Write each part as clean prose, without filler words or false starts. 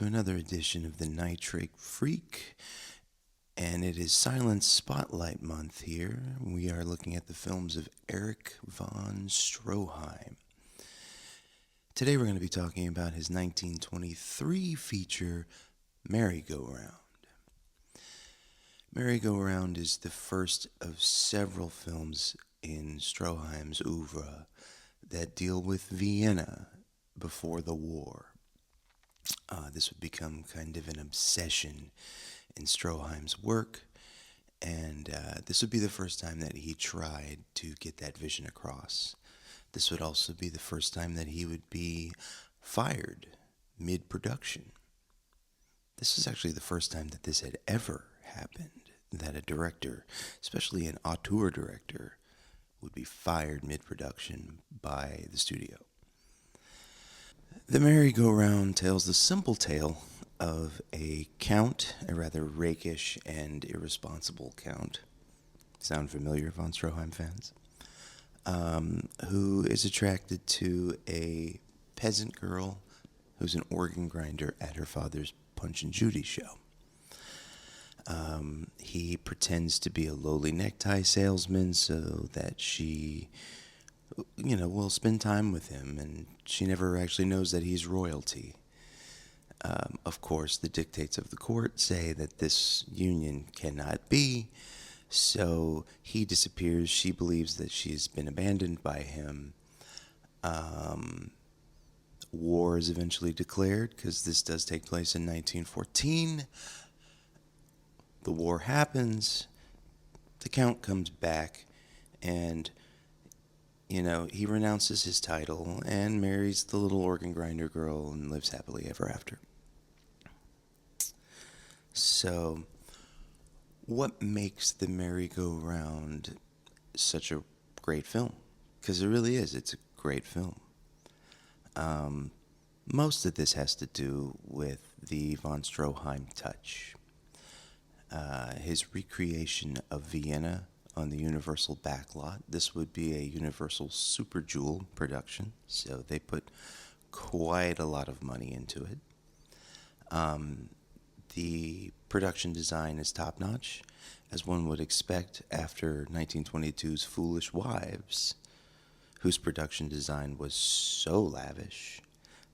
to another edition of the Nitrate Freak, and it is Silent Spotlight Month here. We are looking at the films of Erich Von Stroheim. Today we're going to be talking about his 1923 feature, Merry-Go-Round. Merry-Go-Round is the first of several films in Stroheim's oeuvre that deal with Vienna before the war. This would become kind of an obsession in Stroheim's work, and this would be the first time that he tried to get that vision across. This would also be the first time that he would be fired mid-production. This was actually the first time that this had ever happened, that a director, especially an auteur director, would be fired mid-production by the studio. The Merry-Go-Round tells the simple tale of a count, a rather rakish and irresponsible count. Sound familiar, Von Stroheim fans? Who is attracted to a peasant girl who's an organ grinder at her father's Punch and Judy show. He pretends to be a lowly necktie salesman so that she, will spend time with him, and she never actually knows that he's royalty. Of course, the dictates of the court say that this union cannot be, so he disappears. She believes that she's been abandoned by him. War is eventually declared, because this does take place in 1914. The war happens. The Count comes back, and he renounces his title and marries the little organ grinder girl and lives happily ever after. So, what makes The Merry-Go-Round such a great film? Because it really is. It's a great film. Most of this has to do with the Von Stroheim touch. His recreation of Vienna on the Universal backlot. This would be a Universal Super Jewel production, so they put quite a lot of money into it. The production design is top-notch, as one would expect after 1922's Foolish Wives, whose production design was so lavish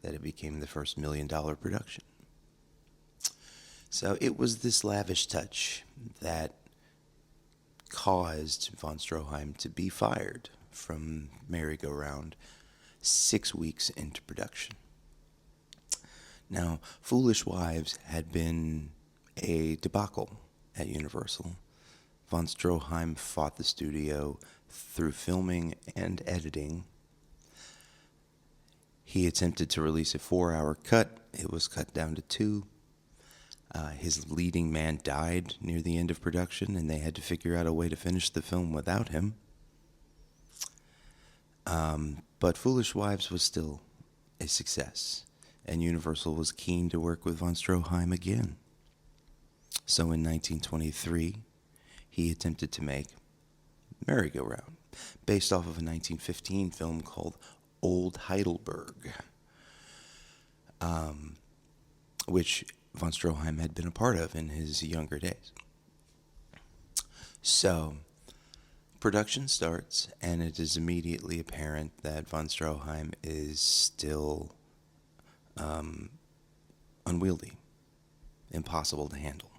that it became the first $1 million production. So it was this lavish touch that caused Von Stroheim to be fired from Merry-Go-Round 6 weeks into production. Now, Foolish Wives had been a debacle at Universal. Von Stroheim fought the studio through filming and editing. He attempted to release a 4-hour cut. It was cut down to 2. His leading man died near the end of production, and they had to figure out a way to finish the film without him. But Foolish Wives was still a success, and Universal was keen to work with Von Stroheim again. So in 1923, he attempted to make Merry-Go-Round, based off of a 1915 film called Old Heidelberg, which Von Stroheim had been a part of in his younger days. So, production starts, and it is immediately apparent that Von Stroheim is still unwieldy, impossible to handle.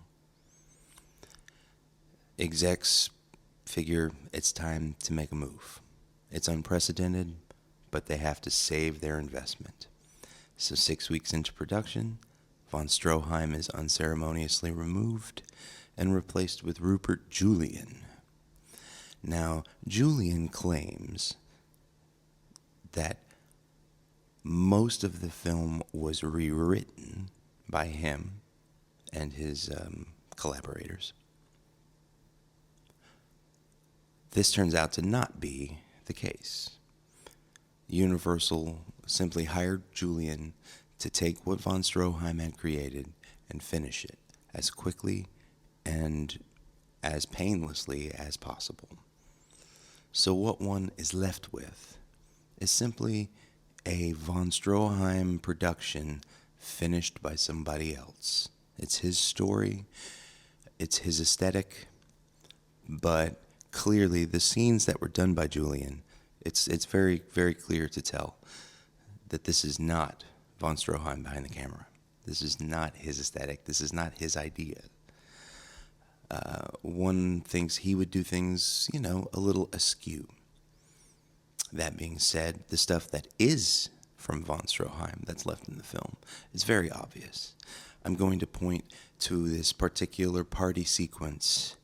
Execs figure it's time to make a move. It's unprecedented, but they have to save their investment. So 6 weeks into production, Von Stroheim is unceremoniously removed and replaced with Rupert Julian. Now, Julian claims that most of the film was rewritten by him and his collaborators. This turns out to not be the case. Universal simply hired Julian to take what Von Stroheim had created and finish it as quickly and as painlessly as possible. So what one is left with is simply a Von Stroheim production finished by somebody else. It's his story, it's his aesthetic, but clearly the scenes that were done by Julian, it's very, very clear to tell that this is not Von Stroheim behind the camera. This is not his aesthetic. This is not his idea. One thinks he would do things, a little askew. That being said, the stuff that is from Von Stroheim that's left in the film is very obvious. I'm going to point to this particular party sequence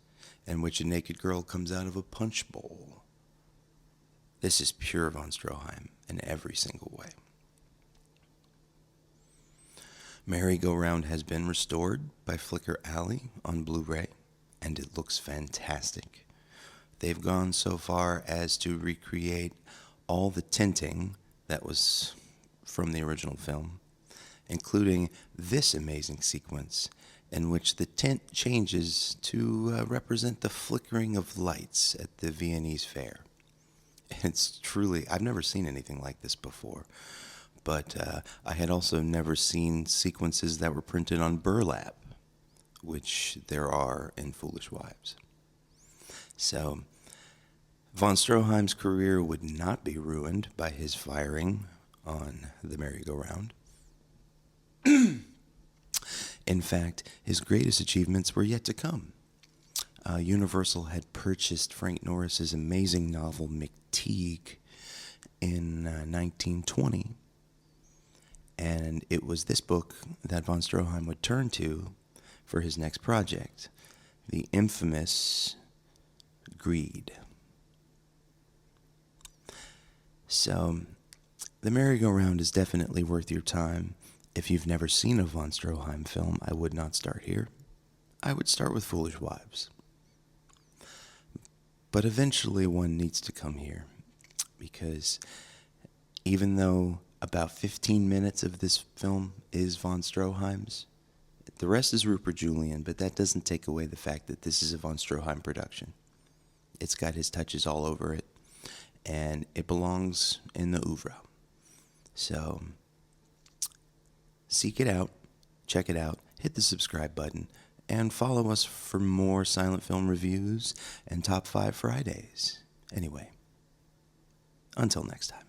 in which a naked girl comes out of a punch bowl. This is pure Von Stroheim in every single way. Merry-Go-Round has been restored by Flicker Alley on Blu-ray, and it looks fantastic. They've gone so far as to recreate all the tinting that was from the original film, including this amazing sequence in which the tint changes to represent the flickering of lights at the Viennese fair. It's truly, I've never seen anything like this before, but I had also never seen sequences that were printed on burlap, which there are in Foolish Wives. So, Von Stroheim's career would not be ruined by his firing on the merry-go-round. In fact, his greatest achievements were yet to come. Universal had purchased Frank Norris's amazing novel McTeague in 1920, and it was this book that Von Stroheim would turn to for his next project, the infamous Greed. So, The Merry-Go-Round is definitely worth your time. If you've never seen a Von Stroheim film, I would not start here. I would start with Foolish Wives. But eventually one needs to come here, because even though about 15 minutes of this film is Von Stroheim's, the rest is Rupert Julian, but that doesn't take away the fact that this is a Von Stroheim production. It's got his touches all over it, and it belongs in the oeuvre. So, seek it out, check it out, hit the subscribe button, and follow us for more silent film reviews and Top 5 Fridays. Anyway, until next time.